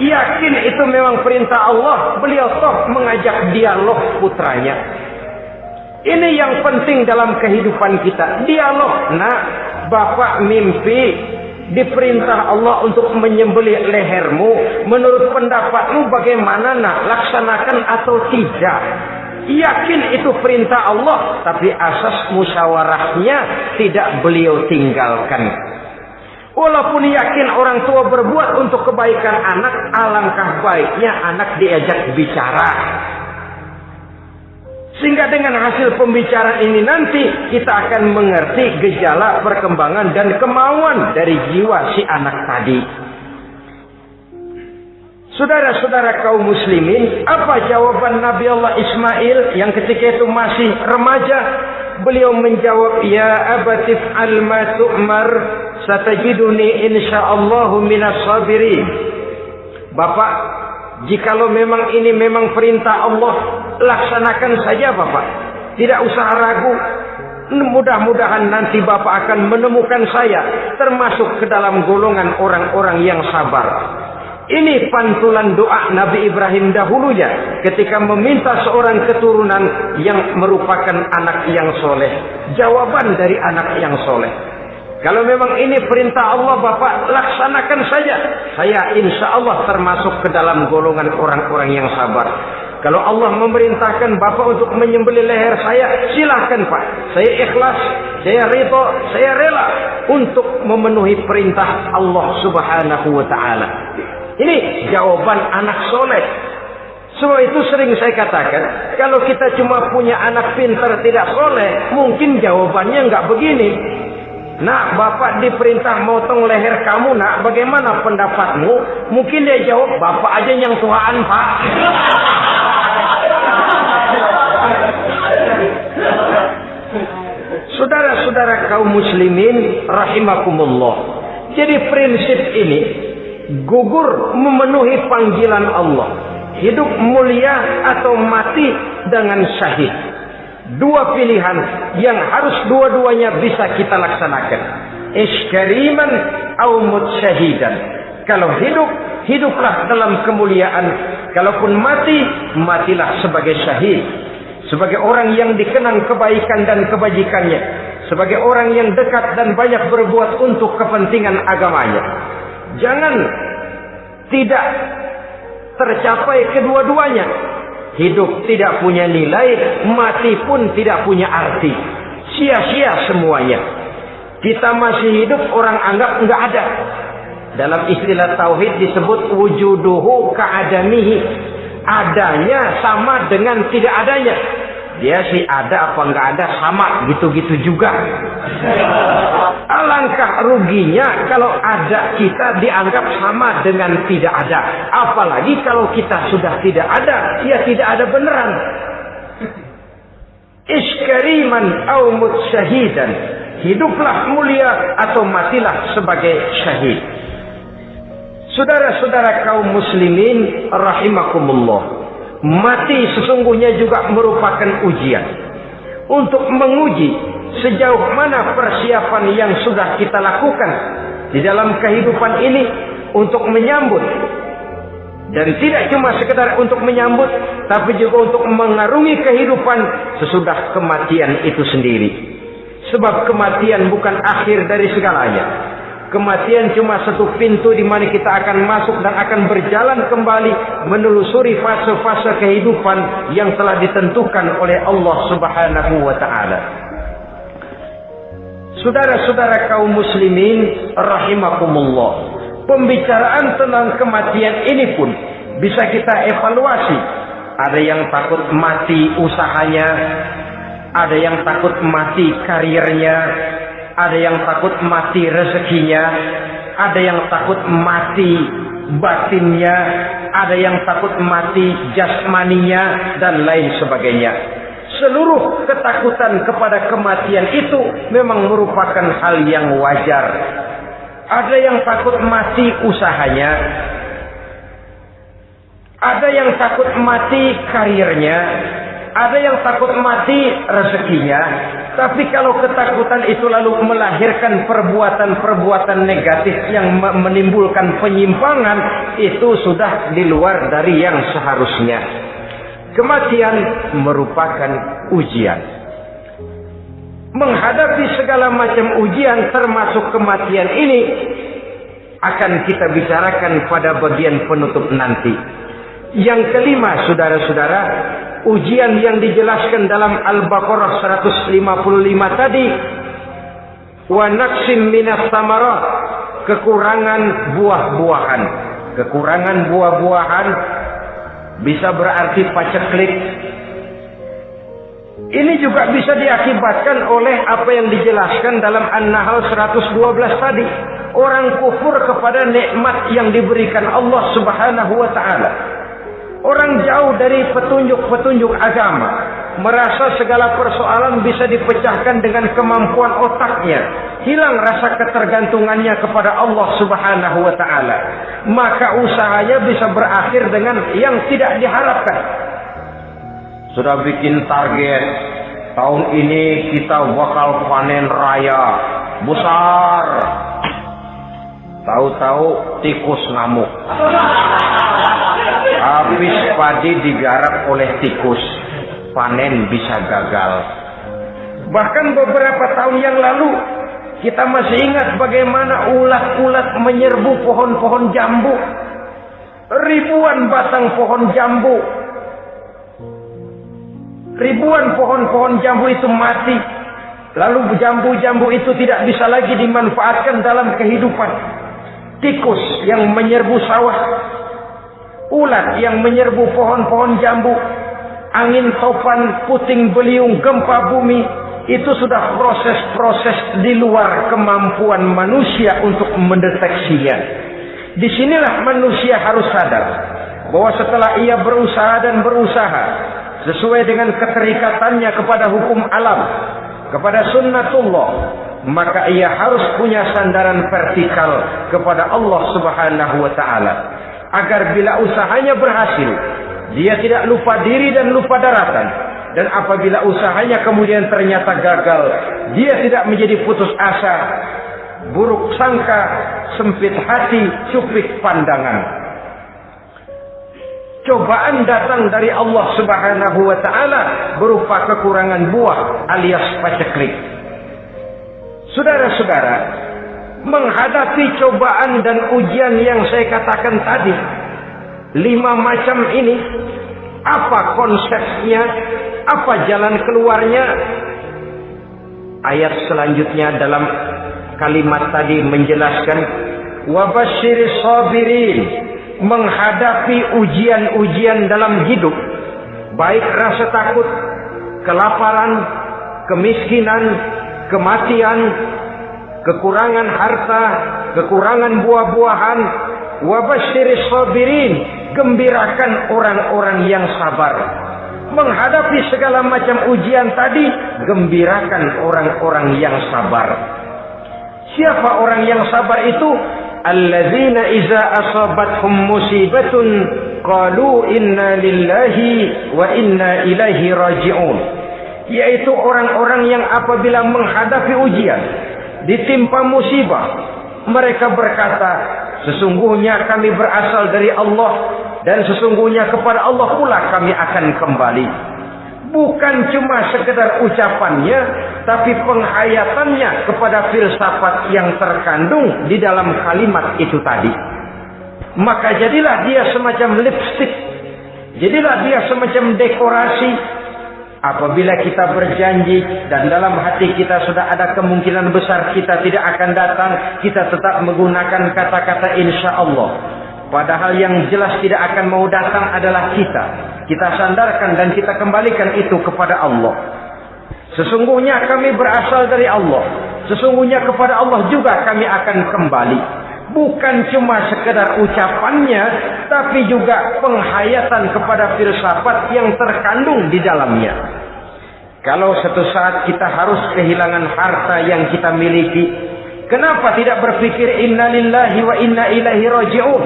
Yakin itu memang perintah Allah, beliau toh mengajak dialog putranya. Ini yang penting dalam kehidupan kita. Dialog. Nah, bapak mimpi diperintah Allah untuk menyembelih lehermu. Menurut pendapatmu bagaimana, nak? Laksanakan atau tidak? Yakin itu perintah Allah, tapi asas musyawarahnya tidak beliau tinggalkan. Walaupun yakin orang tua berbuat untuk kebaikan anak, alangkah baiknya anak diajak bicara. Sehingga dengan hasil pembicaraan ini nanti kita akan mengerti gejala perkembangan dan kemauan dari jiwa si anak tadi. Saudara-saudara kaum muslimin, apa jawaban Nabi Allah Ismail yang ketika itu masih remaja? Beliau menjawab, "Ya abatif al-ma tu'mar, satajiduni insyaallahu minas sabirin." Bapak, jikalau memang ini memang perintah Allah, laksanakan saja Bapak. Tidak usah ragu. Mudah-mudahan nanti Bapak akan menemukan saya termasuk ke dalam golongan orang-orang yang sabar. Ini pantulan doa Nabi Ibrahim dahulunya ketika meminta seorang keturunan yang merupakan anak yang soleh. Jawaban dari anak yang soleh. Kalau memang ini perintah Allah, Bapak laksanakan saja. Saya insya Allah termasuk ke dalam golongan orang-orang yang sabar. Kalau Allah memerintahkan Bapak untuk menyembelih leher saya, silahkan Pak. Saya ikhlas, saya ridho, saya rela untuk memenuhi perintah Allah Subhanahu wa ta'ala. Ini jawaban anak soleh. Sebab itu sering saya katakan, kalau kita cuma punya anak pintar tidak soleh, mungkin jawabannya nggak begini. "Nak, Bapak diperintah motong leher kamu, nak. Bagaimana pendapatmu?" Mungkin dia jawab, "Bapak aja yang tuaan, Pak." Saudara-saudara kaum muslimin rahimakumullah. Jadi prinsip ini gugur memenuhi panggilan Allah. Hidup mulia atau mati dengan syahid. Dua pilihan yang harus dua-duanya bisa kita laksanakan. Iskariman au mut syahidan. Kalau hidup, hiduplah dalam kemuliaan. Kalaupun mati, matilah sebagai syahid. Sebagai orang yang dikenang kebaikan dan kebajikannya. Sebagai orang yang dekat dan banyak berbuat untuk kepentingan agamanya. Jangan tidak tercapai kedua-duanya. Hidup tidak punya nilai, mati pun tidak punya arti. Sia-sia semuanya. Kita masih hidup, orang anggap enggak ada. Dalam istilah tauhid disebut wujuduhu ka'adamihi. Adanya sama dengan tidak adanya. Dia sih ada apa enggak ada sama, gitu-gitu juga. Alangkah ruginya kalau ada kita dianggap sama dengan tidak ada. Apalagi kalau kita sudah tidak ada, ya tidak ada beneran. Iskariman au mut syahidan. Hiduplah mulia atau matilah sebagai syahid. Saudara-saudara kaum muslimin rahimakumullah. Mati sesungguhnya juga merupakan ujian. Untuk menguji sejauh mana persiapan yang sudah kita lakukan di dalam kehidupan ini untuk menyambut. Dan tidak cuma sekedar untuk menyambut, tapi juga untuk mengarungi kehidupan sesudah kematian itu sendiri. Sebab kematian bukan akhir dari segalanya. Kematian cuma satu pintu di mana kita akan masuk dan akan berjalan kembali menelusuri fase-fase kehidupan yang telah ditentukan oleh Allah Subhanahu wa taala. Saudara-saudara kaum muslimin rahimakumullah. Pembicaraan tentang kematian ini pun bisa kita evaluasi. Ada yang takut mati usahanya, ada yang takut mati karirnya, ada yang takut mati rezekinya, ada yang takut mati batinnya, ada yang takut mati jasmaninya, dan lain sebagainya. Seluruh ketakutan kepada kematian itu memang merupakan hal yang wajar. Ada yang takut mati usahanya, ada yang takut mati karirnya, ada yang takut mati rezekinya. Tapi kalau ketakutan itu lalu melahirkan perbuatan-perbuatan negatif yang menimbulkan penyimpangan, itu sudah di luar dari yang seharusnya. Kematian merupakan ujian. Menghadapi segala macam ujian termasuk kematian ini akan kita bicarakan pada bagian penutup nanti. Yang kelima, saudara-saudara, ujian yang dijelaskan dalam Al-Baqarah 155 tadi, wa naqsim minas samarat, kekurangan buah-buahan. Kekurangan buah-buahan bisa berarti paceklik. Ini juga bisa diakibatkan oleh apa yang dijelaskan dalam An-Nahl 112 tadi. Orang kufur kepada nikmat yang diberikan Allah Subhanahu wa taala. Orang jauh dari petunjuk-petunjuk agama, merasa segala persoalan bisa dipecahkan dengan kemampuan otaknya, hilang rasa ketergantungannya kepada Allah Subhanahu wa taala. Maka usahanya bisa berakhir dengan yang tidak diharapkan. Sudah bikin target, tahun ini kita bakal panen raya besar. Tahu-tahu tikus ngamuk. Habis padi digarap oleh tikus, panen bisa gagal. Bahkan beberapa tahun yang lalu, kita masih ingat bagaimana ulat-ulat menyerbu pohon-pohon jambu. Ribuan batang pohon jambu, ribuan pohon-pohon jambu itu mati. Lalu jambu-jambu itu tidak bisa lagi dimanfaatkan dalam kehidupan. Tikus yang menyerbu sawah, ulat yang menyerbu pohon-pohon jambu, angin topan, puting beliung, gempa bumi, itu sudah proses-proses di luar kemampuan manusia untuk mendeteksinya. Disinilah manusia harus sadar bahwa setelah ia berusaha dan berusaha sesuai dengan keterikatannya kepada hukum alam, kepada sunnatullah, maka ia harus punya sandaran vertikal kepada Allah Subhanahu wa taala. Agar bila usahanya berhasil, dia tidak lupa diri dan lupa daratan. Dan apabila usahanya kemudian ternyata gagal, dia tidak menjadi putus asa, buruk sangka, sempit hati, cuplik pandangan. Cobaan datang dari Allah Subhanahu wa taala berupa kekurangan buah alias paceklik. Saudara-saudara, menghadapi cobaan dan ujian yang saya katakan tadi, 5 macam ini, apa konsepnya, apa jalan keluarnya? Ayat selanjutnya dalam kalimat tadi menjelaskan, wabasyiris sabirin, menghadapi ujian-ujian dalam hidup, baik rasa takut, kelaparan, kemiskinan, kematian, kekurangan harta, kekurangan buah-buahan. Wabasyiris sabirin, gembirakan orang-orang yang sabar. Menghadapi segala macam ujian tadi, gembirakan orang-orang yang sabar. Siapa orang yang sabar itu? Alladzina iza asabathum musibatun qalu inna lillahi wa inna ilaihi raji'un. Yaitu orang-orang yang apabila menghadapi ujian, ditimpa musibah, mereka berkata, sesungguhnya kami berasal dari Allah dan sesungguhnya kepada Allah pula kami akan kembali. Bukan cuma sekedar ucapannya, tapi penghayatannya kepada filsafat yang terkandung di dalam kalimat itu tadi. Maka jadilah dia semacam lipstik, jadilah dia semacam dekorasi. Apabila kita berjanji dan dalam hati kita sudah ada kemungkinan besar kita tidak akan datang, kita tetap menggunakan kata-kata insya Allah. Padahal yang jelas tidak akan mau datang adalah kita. Kita sandarkan dan kita kembalikan itu kepada Allah. Sesungguhnya kami berasal dari Allah. Sesungguhnya kepada Allah juga kami akan kembali. Bukan cuma sekedar ucapannya, tapi juga penghayatan kepada filsafat yang terkandung di dalamnya. Kalau suatu saat kita harus kehilangan harta yang kita miliki, kenapa tidak berpikir inna lillahi wa inna ilaihi raji'un?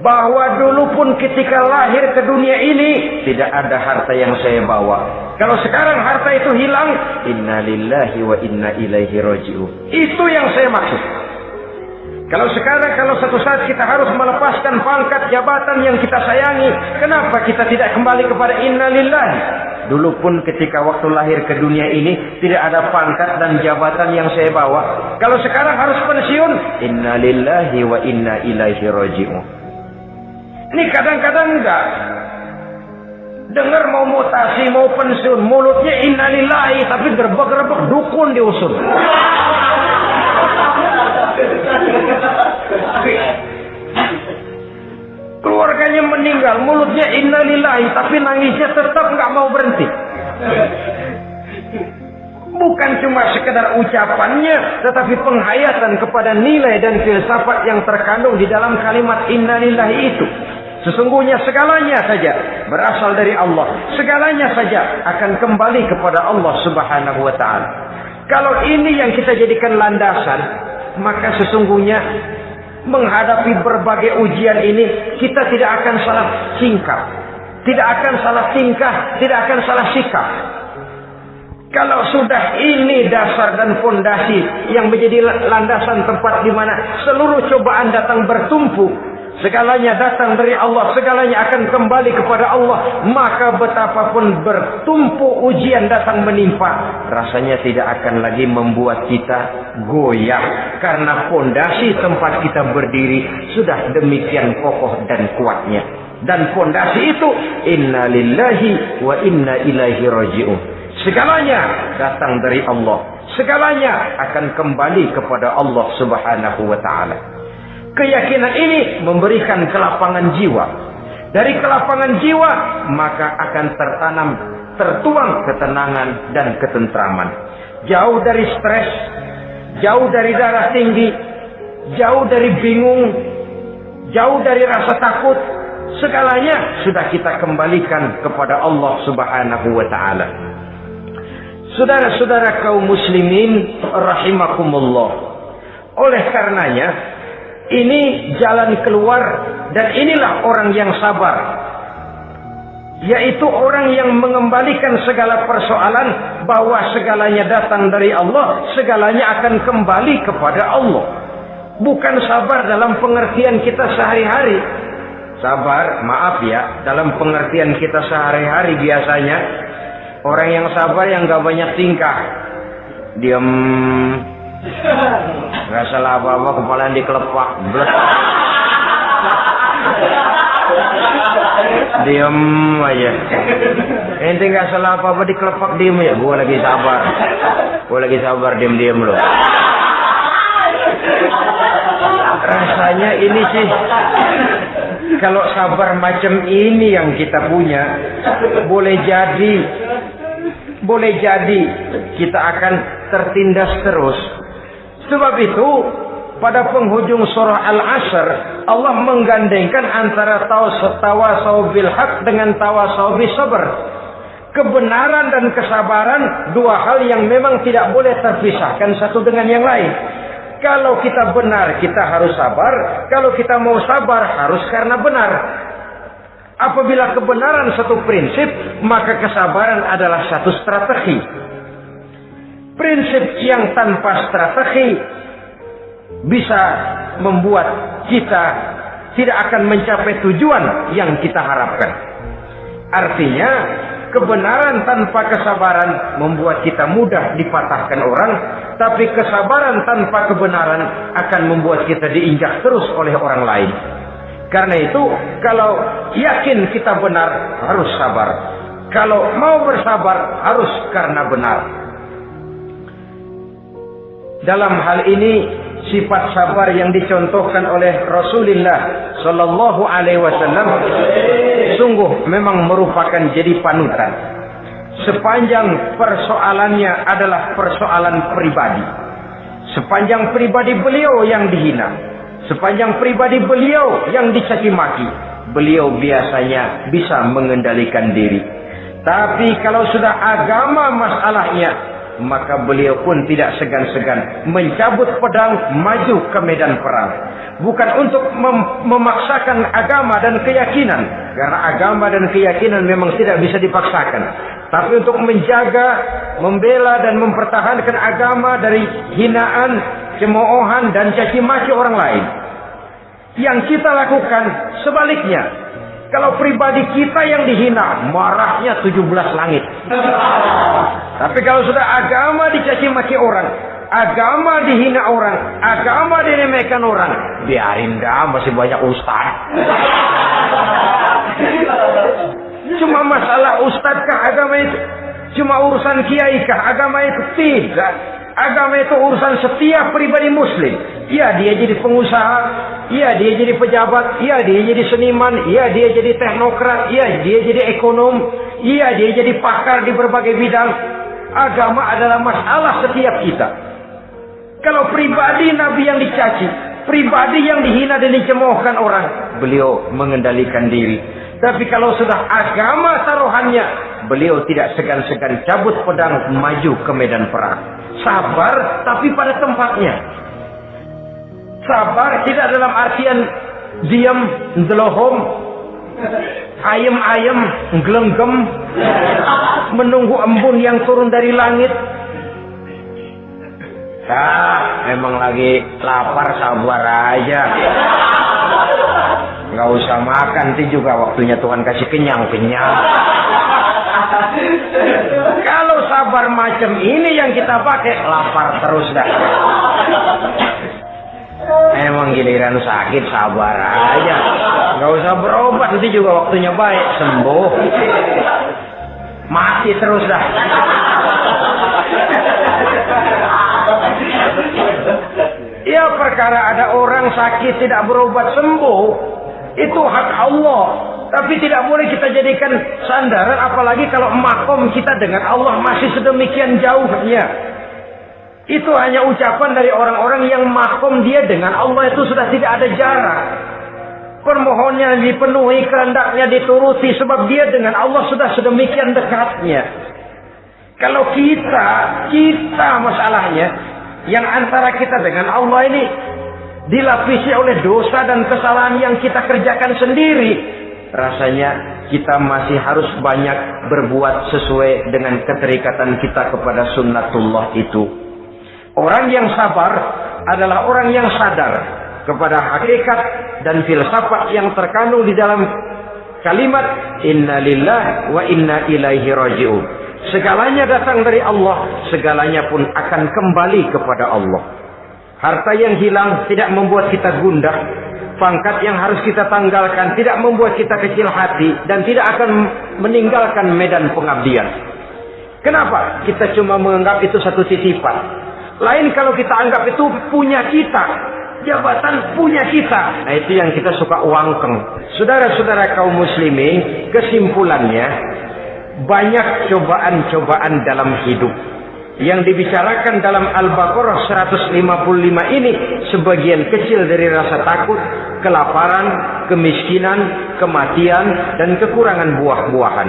Bahwa dulu pun ketika lahir ke dunia ini tidak ada harta yang saya bawa. Kalau sekarang harta itu hilang, inna lillahi wa inna ilaihi raji'un. Itu yang saya maksud. Kalau sekarang, kalau suatu saat kita harus melepaskan pangkat jabatan yang kita sayangi, kenapa kita tidak kembali kepada inna lillahi? Dulu pun ketika waktu lahir ke dunia ini tidak ada pangkat dan jabatan yang saya bawa. Kalau sekarang harus pensiun, inna lillahi wa inna ilaihi raji'un. Ini kadang-kadang enggak dengar mau mutasi, mau pensiun, mulutnya inna lillahi, tapi gerbek-gerbek dukun diusul. Keluarganya meninggal, mulutnya innalillahi, tapi nangisnya tetap nggak mau berhenti. Bukan cuma sekedar ucapannya, tetapi penghayatan kepada nilai dan filsafat yang terkandung di dalam kalimat innalillahi itu. Sesungguhnya segalanya saja berasal dari Allah. Segalanya saja akan kembali kepada Allah Subhanahu wa ta'ala. Kalau ini yang kita jadikan landasan, maka sesungguhnya menghadapi berbagai ujian ini kita tidak akan salah singkap, tidak akan salah tingkah, tidak akan salah sikap. Kalau sudah ini dasar dan fondasi yang menjadi landasan tempat di mana seluruh cobaan datang bertumpu, segalanya datang dari Allah, segalanya akan kembali kepada Allah, maka betapapun bertumpu ujian datang menimpa, rasanya tidak akan lagi membuat kita goyah, karena fondasi tempat kita berdiri sudah demikian kokoh dan kuatnya. Dan fondasi itu inna lillahi wa inna ilaihi raji'un. Segalanya datang dari Allah, segalanya akan kembali kepada Allah Subhanahu wa ta'ala. Keyakinan ini memberikan kelapangan jiwa. Dari kelapangan jiwa, maka akan tertuang ketenangan dan ketentraman. Jauh dari stres, jauh dari darah tinggi, jauh dari bingung, jauh dari rasa takut. Segalanya sudah kita kembalikan kepada Allah Subhanahu wa ta'ala. Saudara-saudara kaum muslimin rahimakumullah. Oleh karenanya, ini jalan keluar dan inilah orang yang sabar. Yaitu orang yang mengembalikan segala persoalan bahwa segalanya datang dari Allah, segalanya akan kembali kepada Allah. Bukan sabar dalam pengertian kita sehari-hari. Sabar, maaf ya, dalam pengertian kita sehari-hari biasanya orang yang sabar yang gak banyak tingkah, diam, Nggak salah apa-apa, kepala dikelepak. Diam aja. Ente nggak salah apa-apa dikelepak, diem ya. Gua lagi sabar, diem loh. Rasanya ini sih, kalau sabar macam ini yang kita punya, boleh jadi kita akan tertindas terus. Sebab itu pada penghujung surah Al-Asr, Allah menggandengkan antara tawasau bil haq dengan tawasau bis sabr. Kebenaran dan kesabaran, dua hal yang memang tidak boleh terpisahkan satu dengan yang lain. Kalau kita benar, kita harus sabar. Kalau kita mau sabar, harus karena benar. Apabila kebenaran satu prinsip, maka kesabaran adalah satu strategi. Prinsip yang tanpa strategi bisa membuat kita tidak akan mencapai tujuan yang kita harapkan. Artinya, kebenaran tanpa kesabaran membuat kita mudah dipatahkan orang, tapi kesabaran tanpa kebenaran akan membuat kita diinjak terus oleh orang lain. Karena itu, kalau yakin kita benar, harus sabar. Kalau mau bersabar, harus karena benar. Dalam hal ini, sifat sabar yang dicontohkan oleh Rasulullah Sallallahu Alaihi Wasallam sungguh memang merupakan jadi panutan. Sepanjang persoalannya adalah persoalan pribadi, sepanjang pribadi beliau yang dihina, sepanjang pribadi beliau yang dicaci maki, beliau biasanya bisa mengendalikan diri. Tapi kalau sudah agama masalahnya, maka beliau pun tidak segan-segan mencabut pedang, maju ke medan perang. Bukan untuk memaksakan agama dan keyakinan, karena agama dan keyakinan memang tidak bisa dipaksakan, tapi untuk menjaga, membela dan mempertahankan agama dari hinaan, cemoohan dan caci maki orang lain. Yang kita lakukan sebaliknya. Kalau pribadi kita yang dihina, marahnya 17 langit. Tapi kalau sudah agama dicaci maki orang, agama dihina orang, agama diremehkan orang, biarin dah, masih banyak ustaz. Cuma masalah ustaz kah agama itu? Cuma urusan kiai kah agama itu? Tidak. Agama itu urusan setiap pribadi muslim. Ya dia jadi pengusaha, ya dia jadi pejabat, ya dia jadi seniman, ya dia jadi teknokrat, ya dia jadi ekonom, ya dia jadi pakar di berbagai bidang. Agama adalah masalah setiap kita. Kalau pribadi Nabi yang dicaci, pribadi yang dihina dan dicemoohkan orang, beliau mengendalikan diri. Tapi kalau sudah agama taruhannya, beliau tidak segan-segan cabut pedang, maju ke medan perang. Sabar tapi pada tempatnya. Sabar tidak dalam artian diam, ndelohom, ayem-ayem, nggelenggem, menunggu embun yang turun dari langit. Memang lagi lapar, sabar aja. Nggak usah makan, nanti juga waktunya Tuhan kasih kenyang-kenyang. Kalau sabar macam ini yang kita pakai, lapar terus dah. Emang giliran sakit sabar aja, nggak usah berobat, nanti juga waktunya baik, sembuh. Mati terus dah. Ya perkara ada orang sakit tidak berobat sembuh, itu hak Allah. Tapi tidak boleh kita jadikan sandaran, apalagi kalau makom kita dengan Allah masih sedemikian jauhnya. Itu hanya ucapan dari orang-orang yang makom dia dengan Allah itu sudah tidak ada jarak. Permohonannya dipenuhi, kehendaknya dituruti, sebab dia dengan Allah sudah sedemikian dekatnya. Kalau kita masalahnya, yang antara kita dengan Allah ini dilapisi oleh dosa dan kesalahan yang kita kerjakan sendiri. Rasanya kita masih harus banyak berbuat sesuai dengan keterikatan kita kepada sunnatullah itu. Orang yang sabar adalah orang yang sadar kepada hakikat dan filsafat yang terkandung di dalam kalimat inna lillahi wa inna ilaihi raji'un. Segalanya datang dari Allah, segalanya pun akan kembali kepada Allah. Harta yang hilang tidak membuat kita gundah, pangkat yang harus kita tanggalkan tidak membuat kita kecil hati, dan tidak akan meninggalkan medan pengabdian. Kenapa? Kita cuma menganggap itu satu titipan. Lain kalau kita anggap itu punya kita, jabatan punya kita. Nah, itu yang kita suka uangkeng. Saudara-saudara kaum muslimin, kesimpulannya, banyak cobaan-cobaan dalam hidup. Yang dibicarakan dalam Al-Baqarah 155 ini sebagian kecil dari rasa takut, kelaparan, kemiskinan, kematian, dan kekurangan buah-buahan.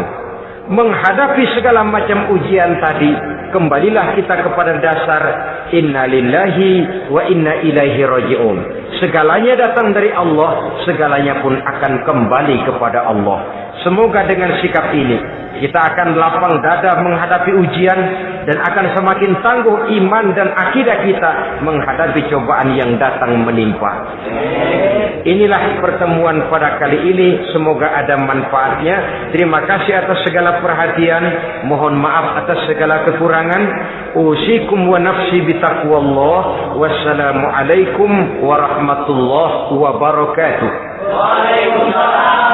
Menghadapi segala macam ujian tadi, kembalilah kita kepada dasar inna lillahi wa inna ilaihi raji'un. Segalanya datang dari Allah, segalanya pun akan kembali kepada Allah. Semoga dengan sikap ini kita akan lapang dada menghadapi ujian dan akan semakin tangguh iman dan akidah kita menghadapi cobaan yang datang menimpa. Inilah pertemuan pada kali ini, semoga ada manfaatnya. Terima kasih atas segala perhatian, mohon maaf atas segala kekurangan. Usikum wa nafsi bitaqwallah. Wassalamualaikum warahmatullahi wabarakatuh. Waalaikumsalam.